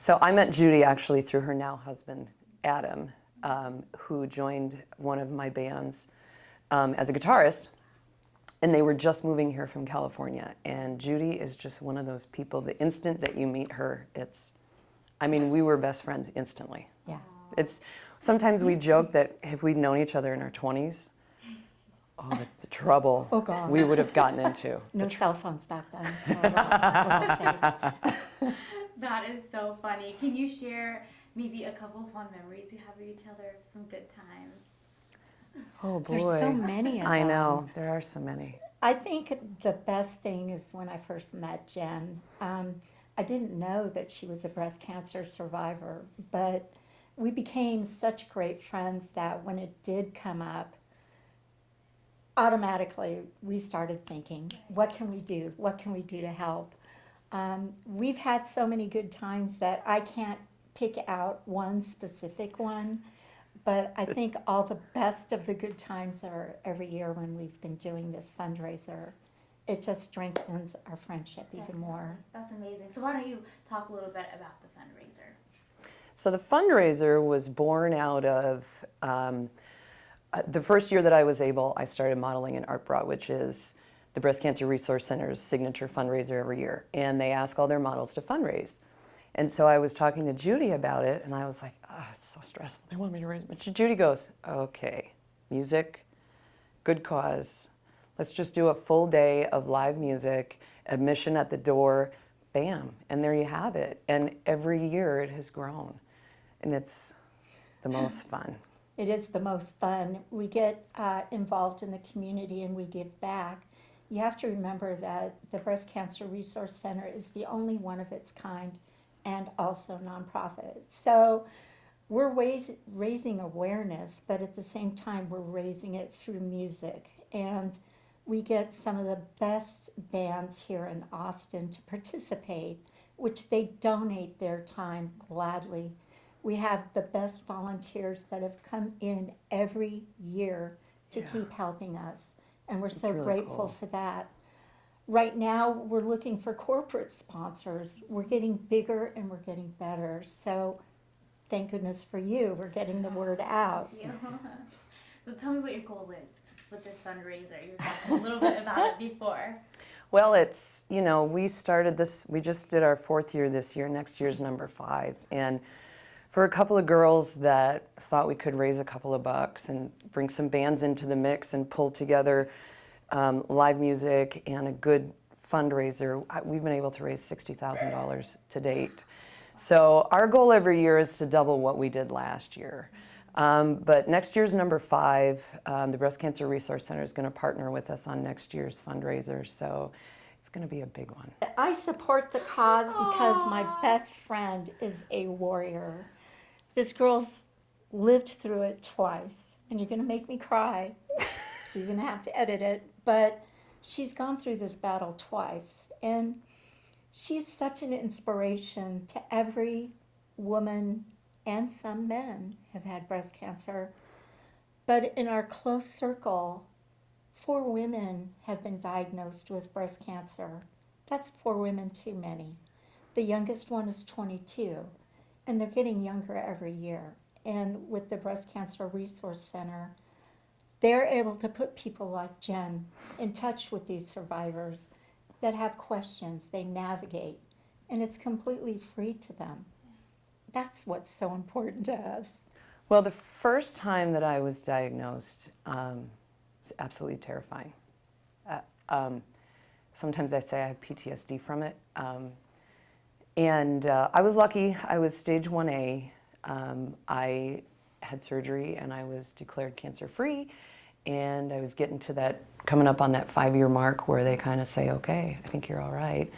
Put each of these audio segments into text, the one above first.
So I met Judy actually through her now husband, Adam, who joined one of my bands as a guitarist. And they were just moving here from California. And Judy is just one of those people, the instant that you meet her, we were best friends instantly. Yeah. Sometimes we joke that if we'd known each other in our 20s, the trouble we would have gotten into. No cell phones back then, so we're safe. That is so funny. Can you share maybe a couple of fond memories you have of each other, some good times? Oh boy. There's so many of them. I know, there are so many. I think the best thing is when I first met Jen. I didn't know that she was a breast cancer survivor, but we became such great friends that when it did come up, automatically we started thinking, what can we do? What can we do to help? We've had so many good times that I can't pick out one specific one, but I think all the best of the good times are every year when we've been doing this fundraiser. It just strengthens our friendship even more. That's amazing. So why don't you talk a little bit about the fundraiser? So the fundraiser was born out of the first year that I was able, I started modeling in Art Bra, which is the Breast Cancer Resource Center's signature fundraiser every year. And they ask all their models to fundraise. And so I was talking to Judy about it, and I was like, it's so stressful. They want me to raise. But Judy goes, okay, music, good cause. Let's just do a full day of live music, admission at the door, bam, and there you have it. And every year it has grown, and it's the most fun. It is the most fun. We get involved in the community and we give back. You have to remember that the Breast Cancer Resource Center is the only one of its kind and also nonprofit. So we're raising awareness, but at the same time we're raising it through music. And we get some of the best bands here in Austin to participate, which they donate their time gladly. We have the best volunteers that have come in every year to keep helping us, and we're so really grateful cool. for that. Right now, we're looking for corporate sponsors. We're getting bigger and we're getting better. So thank goodness for you. We're getting the word out. Thank you. So tell me what your goal is with this fundraiser. You were talking a little bit about it before. Well, we started this, we just did our 4th year this year. Next year's number 5. And for a couple of girls that thought we could raise a couple of bucks and bring some bands into the mix and pull together live music and a good fundraiser, we've been able to raise $60,000 to date. So our goal every year is to double what we did last year. But next year's number 5, the Breast Cancer Resource Center is going to partner with us on next year's fundraiser. So it's going to be a big one. I support the cause because my best friend is a warrior. This girl's lived through it twice, and you're going to make me cry, so you're going to have to edit it. But she's gone through this battle twice, and she's such an inspiration to every woman, and some men have had breast cancer. But in our close circle, 4 women have been diagnosed with breast cancer. That's 4 women too many. The youngest one is 22, and they're getting younger every year. And with the Breast Cancer Resource Center, they're able to put people like Jen in touch with these survivors that have questions. They navigate, and it's completely free to them. That's what's so important to us. Well, the first time that I was diagnosed was absolutely terrifying. Sometimes I say I have PTSD from it. And I was lucky. I was stage 1A. I had surgery and I was declared cancer-free. And I was getting to that, coming up on that 5-year mark where they kind of say, okay, I think you're all right.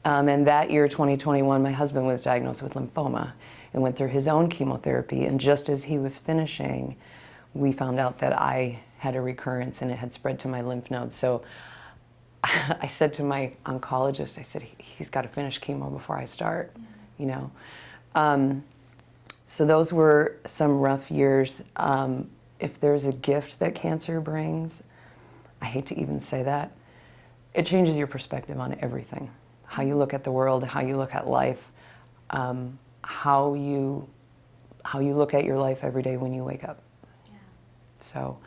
And that year, 2021, my husband was diagnosed with lymphoma and went through his own chemotherapy. And just as he was finishing, we found out that I had a recurrence and it had spread to my lymph nodes. So I said to my oncologist, I said, he's got to finish chemo before I start, you know. So those were some rough years. If there's a gift that cancer brings, I hate to even say that, it changes your perspective on everything. How you look at the world, how you look at life. how you look at your life every day when you wake up. Yeah. So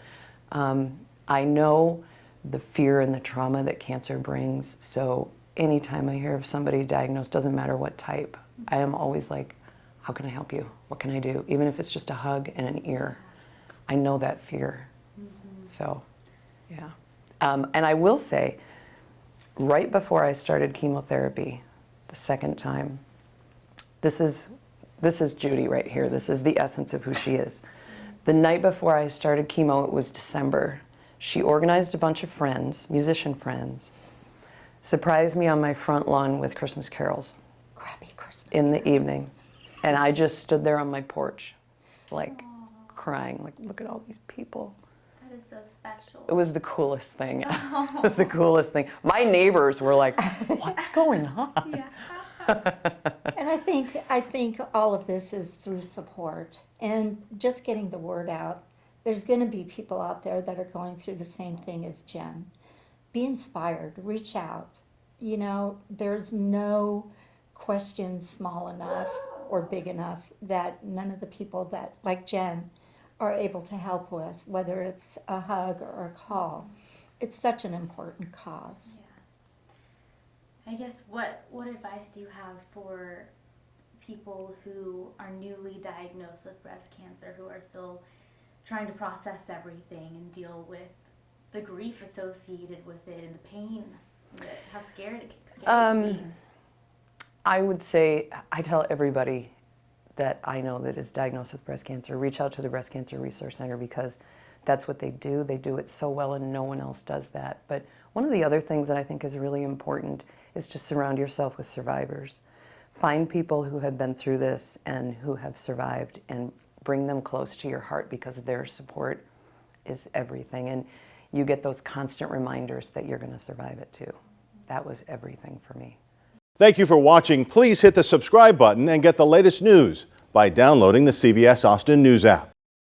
I know the fear and the trauma that cancer brings. So anytime I hear of somebody diagnosed, doesn't matter what type, I am always like, how can I help you? What can I do? Even if it's just a hug and an ear. I know that fear. So, yeah. And I will say, right before I started chemotherapy, the second time, this is Judy right here. This is the essence of who she is. The night before I started chemo, it was December. She organized a bunch of friends, musician friends, surprised me on my front lawn with Christmas carols Crappy Christmas. in the evening. And I just stood there on my porch, like crying, like, look at all these people. That is so special. It was the coolest thing. It was the coolest thing. My neighbors were like, what's going on? Yeah. And I think all of this is through support and just getting the word out. There's going to be people out there that are going through the same thing as Jen. Be inspired, reach out. You know, there's no question small enough or big enough that none of the people that, like Jen, are able to help with, whether it's a hug or a call. It's such an important cause. Yeah. I guess what advice do you have for people who are newly diagnosed with breast cancer, who are still trying to process everything and deal with the grief associated with it and the pain, how scary it can be? I would say, I tell everybody that I know that is diagnosed with breast cancer, reach out to the Breast Cancer Resource Center, because that's what they do. They do it so well and no one else does that. But one of the other things that I think is really important is to surround yourself with survivors. Find people who have been through this and who have survived and bring them close to your heart, because their support is everything. And you get those constant reminders that you're going to survive it too. That was everything for me. Thank you for watching. Please hit the subscribe button and get the latest news by downloading the CBS Austin News app.